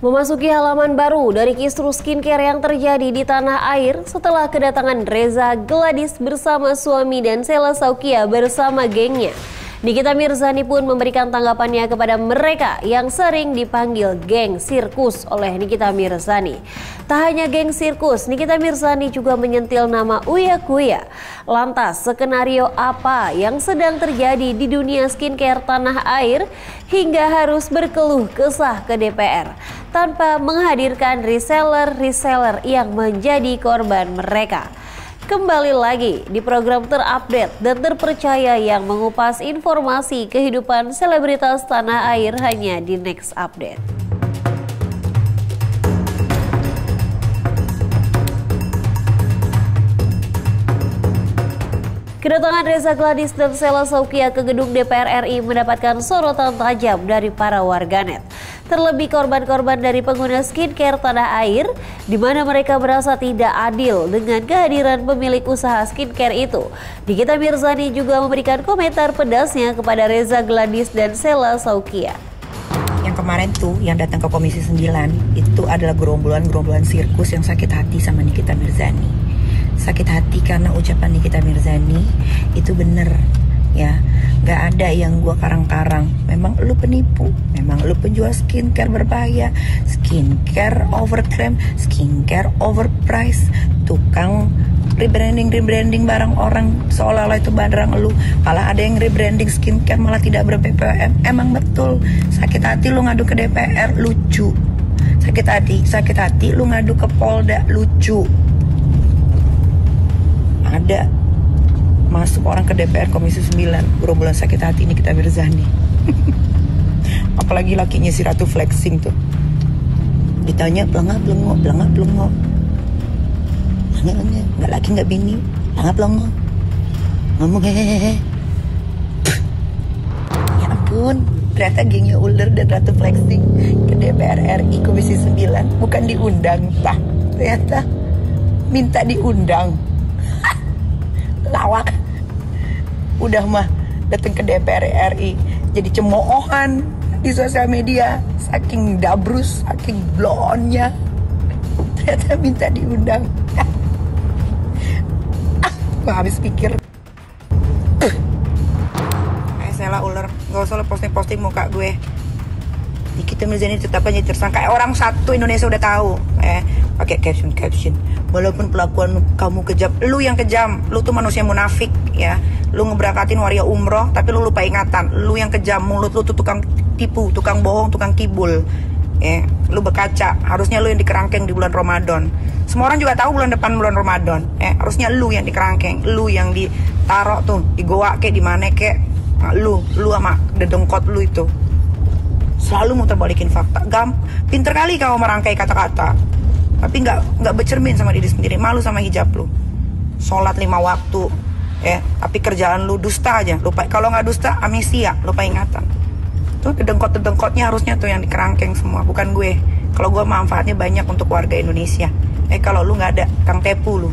Memasuki halaman baru dari kisru skincare yang terjadi di tanah air setelah kedatangan Reza Gladys bersama suami dan Sheila Saukia bersama gengnya. Nikita Mirzani pun memberikan tanggapannya kepada mereka yang sering dipanggil geng sirkus oleh Nikita Mirzani. Tak hanya geng sirkus, Nikita Mirzani juga menyentil nama Uya Kuya. Lantas, skenario apa yang sedang terjadi di dunia skincare tanah air hingga harus berkeluh kesah ke DPR tanpa menghadirkan reseller yang menjadi korban mereka? Kembali lagi di program terupdate dan terpercaya yang mengupas informasi kehidupan selebritas tanah air hanya di Next Update. Kedatangan Reza Gladys dan Sheila Saukia ke gedung DPR RI mendapatkan sorotan tajam dari para warganet. Terlebih korban-korban dari pengguna skincare tanah air, di mana mereka merasa tidak adil dengan kehadiran pemilik usaha skincare itu. Nikita Mirzani juga memberikan komentar pedasnya kepada Reza Gladys dan Sheila Saukia. Yang kemarin tuh yang datang ke Komisi 9 itu adalah gerombolan sirkus yang sakit hati sama Nikita Mirzani. Sakit hati karena ucapan Nikita Mirzani itu bener ya, gak ada yang gua karang-karang. Memang lu penipu, memang lu penjual skincare berbahaya, skincare overclaim, skincare overprice, tukang rebranding barang orang seolah-olah itu barang lu. Malah ada yang rebranding skincare malah tidak ber-BPOM. Emang betul, sakit hati lu ngadu ke DPR, lucu. Sakit hati lu ngadu ke Polda, lucu. Ada masuk orang ke DPR Komisi 9 gerombolan sakit hati Nikita Mirzani. Apalagi lakinya si Ratu flexing tuh, ditanya belengok nggak laki nggak bini, belengok ngomong hehehe. Ya ampun, ternyata gengnya ular dan Ratu flexing ke DPR RI Komisi 9 bukan diundang, lah ternyata minta diundang. Lawak, udah mah datang ke DPR RI jadi cemoohan di sosial media, saking dabrus, saking blonnya, ternyata minta diundang. Gue habis pikir, Sheila ular, gak usah lo posting muka gue. Nikita Mirzani tetap aja tersangka. Orang satu Indonesia udah tahu. Pakai caption. Walaupun pelakuan kamu kejam, lu yang kejam. Lu tuh manusia munafik ya. Lu ngeberangkatin waria umroh tapi lu lupa ingatan. Lu yang kejam, mulut lu tuh tukang tipu, tukang bohong, tukang kibul. Lu berkaca. Harusnya lu yang dikerangkeng di bulan Ramadan. Semua orang juga tahu bulan depan bulan Ramadan. Harusnya lu yang dikerangkeng, lu yang ditaruh tuh di goa kek di mana kek. Lu sama dedengkot lu itu. Selalu muter balikin fakta. Pinter kali kau merangkai kata-kata, tapi nggak bercermin sama diri sendiri. Malu sama hijab lu. Sholat 5 waktu, tapi kerjaan lu dusta aja. Lupa, kalau nggak dusta amnesia, lupa ingatan. Tuh dedengkot-dedengkotnya harusnya tuh yang dikerangkeng semua, bukan gue. Kalau gue manfaatnya banyak untuk warga Indonesia. Kalau lu nggak ada, kang tepu lu.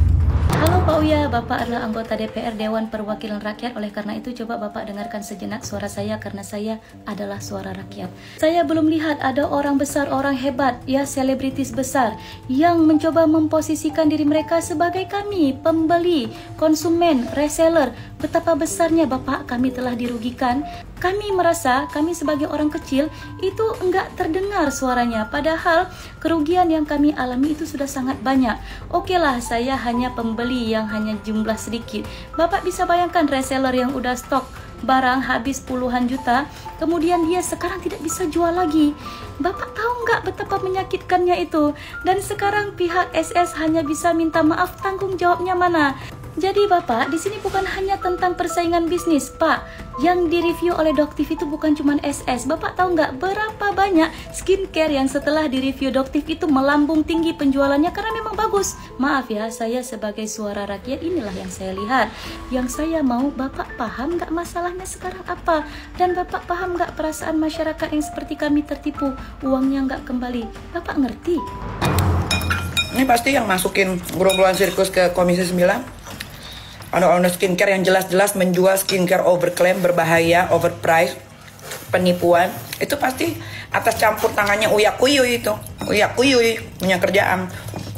Halo Pak Uya, Bapak adalah anggota DPR Dewan Perwakilan Rakyat. Oleh karena itu coba Bapak dengarkan sejenak suara saya, karena saya adalah suara rakyat. Saya belum lihat ada orang besar, orang hebat, ya selebritis besar yang mencoba memposisikan diri mereka sebagai kami, pembeli, konsumen, reseller. Betapa besarnya Bapak kami telah dirugikan. Kami merasa kami sebagai orang kecil itu enggak terdengar suaranya, padahal kerugian yang kami alami itu sudah sangat banyak. Oke lah, saya hanya pembeli yang hanya jumlah sedikit. Bapak bisa bayangkan reseller yang udah stok barang habis puluhan juta, kemudian dia sekarang tidak bisa jual lagi. Bapak tahu nggak betapa menyakitkannya itu? Dan sekarang pihak SS hanya bisa minta maaf, tanggung jawabnya mana? Jadi Bapak, di sini bukan hanya tentang persaingan bisnis, Pak. Yang direview oleh Doktif itu bukan cuma SS. Bapak tahu nggak berapa banyak skincare yang setelah direview Doktif itu melambung tinggi penjualannya karena memang bagus. Maaf ya, saya sebagai suara rakyat inilah yang saya lihat. Yang saya mau Bapak paham nggak masalahnya sekarang apa? Dan Bapak paham nggak perasaan masyarakat yang seperti kami tertipu, uangnya nggak kembali? Bapak ngerti? Ini pasti yang masukin gerombolan sirkus ke Komisi 9. Owner skincare yang jelas-jelas menjual skincare overclaim, berbahaya, overpriced, penipuan. Itu pasti atas campur tangannya Uya Kuyuy itu. Uya Kuyuy punya kerjaan.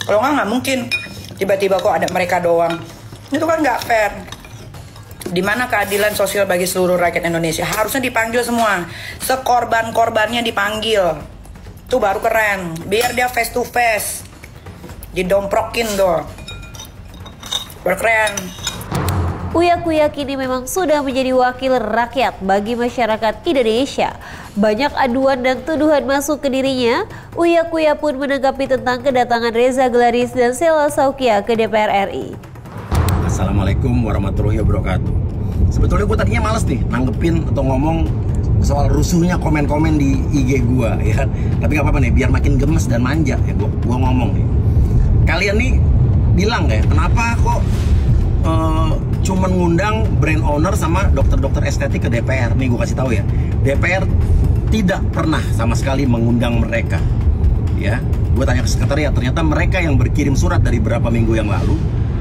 Kalau nggak mungkin tiba-tiba kok ada mereka doang. Itu kan nggak fair. Di mana keadilan sosial bagi seluruh rakyat Indonesia? Harusnya dipanggil semua, sekorban-korbannya dipanggil. Itu baru keren. Biar dia face to face, didomprokin tuh. Berkeren. Uya Kuyuy kini memang sudah menjadi wakil rakyat bagi masyarakat Indonesia. Banyak aduan dan tuduhan masuk ke dirinya. Uya Kuyuy pun menanggapi tentang kedatangan Reza Gladys dan Sela Saukia ke DPR RI. Assalamualaikum warahmatullahi wabarakatuh. Sebetulnya gue tadinya males nih nanggepin atau ngomong soal rusuhnya komen-komen di IG gue ya. Tapi gak apa-apa nih, biar makin gemes dan manja ya gue ngomong nih. Kalian nih bilang ya, kenapa kok cuman ngundang brand owner sama dokter-dokter estetik ke DPR. Nih gue kasih tahu ya, DPR tidak pernah sama sekali mengundang mereka. Ya, gue tanya ke sekretariat, ternyata mereka yang berkirim surat dari beberapa minggu yang lalu,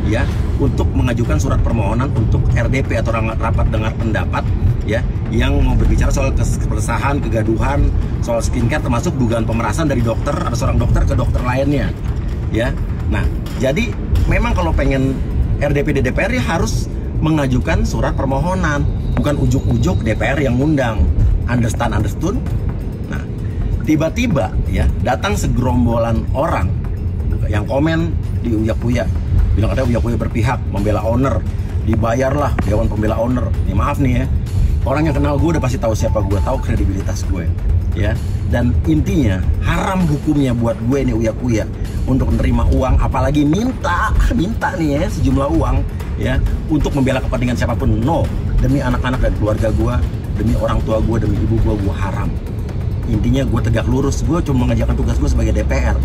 ya, untuk mengajukan surat permohonan untuk RDP atau rapat dengar pendapat, ya, yang mau berbicara soal keresahan, kegaduhan, soal skincare, termasuk dugaan pemerasan dari dokter, ada seorang dokter ke dokter lainnya, ya. Nah, jadi memang kalau pengen RDP di DPR ya harus mengajukan surat permohonan, bukan ujuk-ujuk DPR yang ngundang. Understood? Nah, tiba-tiba ya datang segerombolan orang yang komen di Uya Kuyuy, bilang katanya Uya Kuyuy berpihak membela owner, dibayarlah Dewan Pembela Owner. Nih maaf nih ya, orang yang kenal gue udah pasti tahu siapa gue, tahu kredibilitas gue, ya. Dan intinya haram hukumnya buat gue nih Uya Kuyuy untuk menerima uang, apalagi minta nih ya sejumlah uang ya untuk membela kepentingan siapapun. No, demi anak-anak dan keluarga gue, demi orang tua gue, demi ibu gue haram. Intinya gue tegak lurus, gue cuma mengerjakan tugas gue sebagai DPR,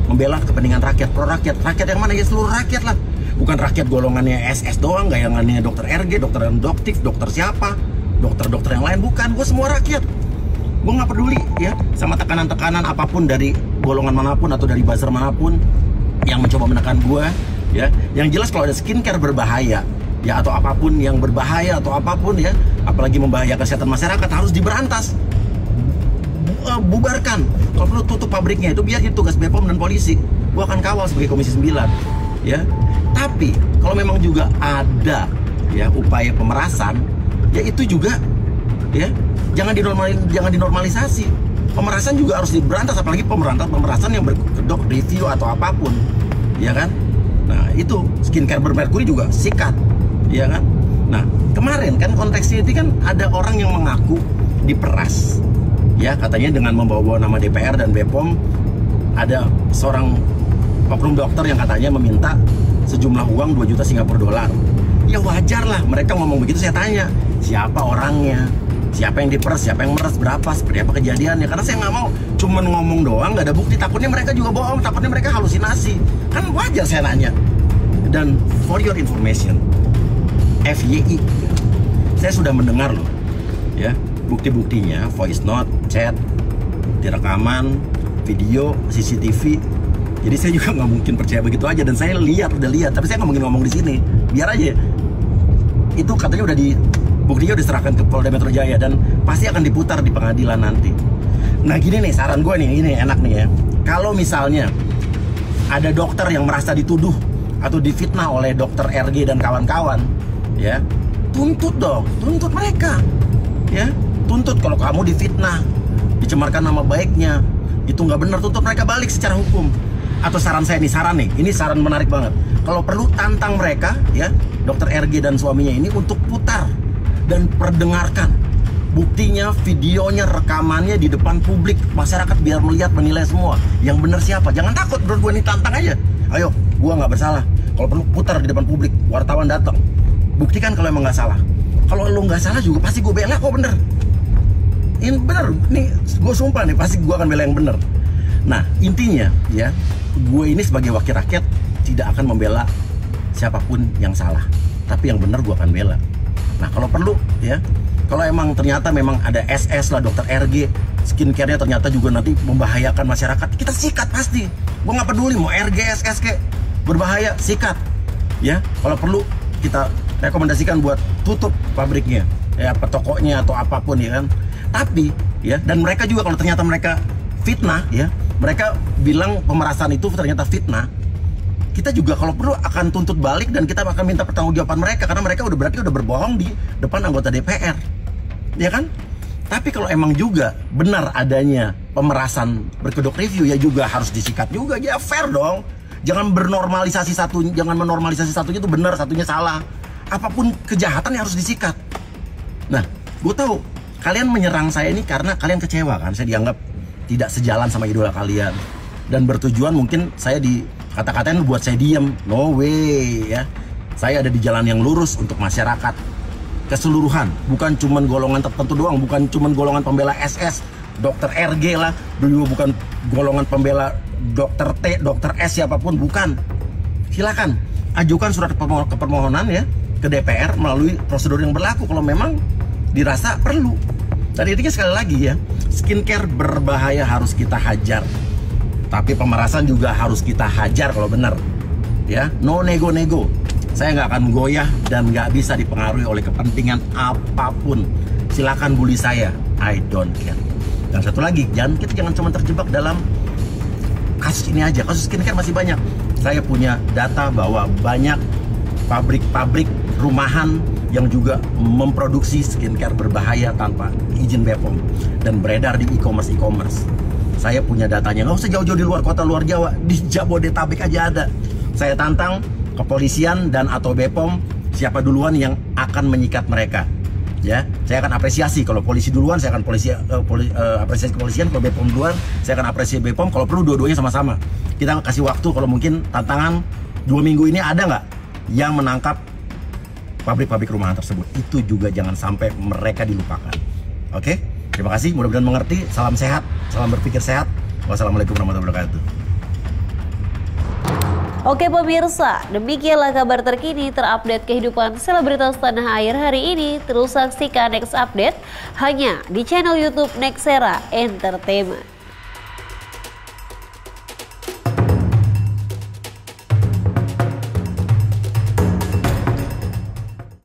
membela kepentingan rakyat, pro rakyat. Rakyat yang mana ya? Seluruh rakyat lah, bukan rakyat golongannya SS doang, gak yang lainnya dokter RG, dokter endoktif, dokter siapa, dokter-dokter yang lain, bukan. Gue semua rakyat. Gue nggak peduli ya sama tekanan-tekanan apapun dari golongan manapun atau dari buzzer manapun yang mencoba menekan gue ya. Yang jelas kalau ada skincare berbahaya ya, atau apapun yang berbahaya atau apapun ya, apalagi membahayakan kesehatan masyarakat, harus diberantas, bubarkan. Kalau perlu tutup pabriknya, itu biar itu tugas BPOM dan polisi. Gue akan kawal sebagai Komisi 9 ya. Tapi kalau memang juga ada ya upaya pemerasan, ya itu juga ya jangan dinormalisasi. Pemerasan juga harus diberantas, apalagi pemerasan yang berkedok review atau apapun, ya kan? Nah, itu skincare bermerkuri juga sikat, ya kan? Nah, kemarin kan konteksnya itu kan ada orang yang mengaku diperas, ya, katanya dengan membawa nama DPR dan BPOM. Ada seorang oknum dokter yang katanya meminta sejumlah uang 2 juta Singapura dolar. Ya wajar lah mereka ngomong begitu. Saya tanya, siapa orangnya? Siapa yang diperas, siapa yang meres, berapa, seperti apa kejadiannya. Karena saya nggak mau cuman ngomong doang, nggak ada bukti. Takutnya mereka juga bohong, takutnya mereka halusinasi. Kan wajar saya nanya. Dan for your information, FYI, saya sudah mendengar loh ya, bukti-buktinya, voice note, chat, bukti rekaman, video, CCTV. Jadi saya juga nggak mungkin percaya begitu aja. Dan saya udah lihat, tapi saya nggak mungkin ngomong di sini. Biar aja. Itu katanya buktinya udah diserahkan ke Polda Metro Jaya dan pasti akan diputar di pengadilan nanti. Nah gini nih, saran gue nih, ini enak nih ya. Kalau misalnya ada dokter yang merasa dituduh atau difitnah oleh dokter RG dan kawan-kawan, ya, tuntut dong, tuntut mereka, ya, tuntut. Kalau kamu difitnah, dicemarkan nama baiknya, itu nggak benar, tuntut mereka balik secara hukum. Atau saran saya nih, ini saran menarik banget. Kalau perlu tantang mereka, ya, dokter RG dan suaminya ini untuk putar dan perdengarkan buktinya, videonya, rekamannya di depan publik, masyarakat biar melihat, menilai semua yang benar siapa. Jangan takut, bro, gue ini tantang aja. Ayo, gue nggak bersalah. Kalau perlu putar di depan publik, wartawan datang, buktikan kalau emang nggak salah. Kalau lo nggak salah juga pasti gue bela kok, bener. Ini bener, nih gue sumpah nih pasti gue akan bela yang bener. Nah intinya ya, gue ini sebagai wakil rakyat tidak akan membela siapapun yang salah, tapi yang benar gue akan bela. Nah kalau perlu ya, kalau emang ternyata memang ada SS lah, dokter RG, skincare-nya ternyata juga nanti membahayakan masyarakat, kita sikat pasti. Gue nggak peduli mau RG, SS kayak berbahaya, sikat. Ya, kalau perlu kita rekomendasikan buat tutup pabriknya. ya petokonya atau apapun ya kan. Tapi ya, dan mereka juga kalau ternyata mereka fitnah ya, mereka bilang pemerasan itu ternyata fitnah, kita juga kalau perlu akan tuntut balik dan kita akan minta pertanggungjawaban mereka karena mereka berarti udah berbohong di depan anggota DPR. Ya kan? Tapi kalau emang juga benar adanya pemerasan berkedok review ya juga harus disikat juga, ya fair dong. Jangan menormalisasi satunya itu benar, satunya salah. Apapun kejahatan yang harus disikat. Nah, gue tahu kalian menyerang saya ini karena kalian kecewa kan, saya dianggap tidak sejalan sama idola kalian dan bertujuan mungkin saya di kata-katain buat saya diem. No way ya. Saya ada di jalan yang lurus untuk masyarakat keseluruhan, bukan cuman golongan tertentu doang, bukan cuman golongan pembela SS, dokter RG lah, dulu bukan golongan pembela dokter T, dokter S, siapapun, bukan. Silakan ajukan surat permohonan ya ke DPR melalui prosedur yang berlaku kalau memang dirasa perlu. Dan intinya sekali lagi ya, skincare berbahaya harus kita hajar, tapi pemerasan juga harus kita hajar kalau benar ya. No nego-nego. Saya nggak akan goyah dan nggak bisa dipengaruhi oleh kepentingan apapun. Silakan bully saya, I don't care. Dan satu lagi, kita jangan cuma terjebak dalam kasus ini aja. Kasus skincare masih banyak. Saya punya data bahwa banyak pabrik-pabrik rumahan yang juga memproduksi skincare berbahaya tanpa izin BPOM dan beredar di e-commerce. Saya punya datanya, nggak usah jauh-jauh di luar kota, luar Jawa, di Jabodetabek aja ada. Saya tantang kepolisian dan atau BPOM, siapa duluan yang akan menyikat mereka. Ya, saya akan apresiasi kalau polisi duluan, saya akan apresiasi kepolisian. Kalau BPOM duluan, saya akan apresiasi BPOM. Kalau perlu dua-duanya sama-sama. Kita kasih waktu, kalau mungkin tantangan 2 minggu ini ada nggak yang menangkap pabrik-pabrik rumahan tersebut. Itu juga jangan sampai mereka dilupakan. Oke, terima kasih, mudah-mudahan mengerti. Salam sehat, salam berpikir sehat. Wassalamualaikum warahmatullahi wabarakatuh. Oke pemirsa, demikianlah kabar terkini terupdate kehidupan selebritas tanah air hari ini. Terus saksikan Next Update hanya di channel YouTube Nexera Entertainment.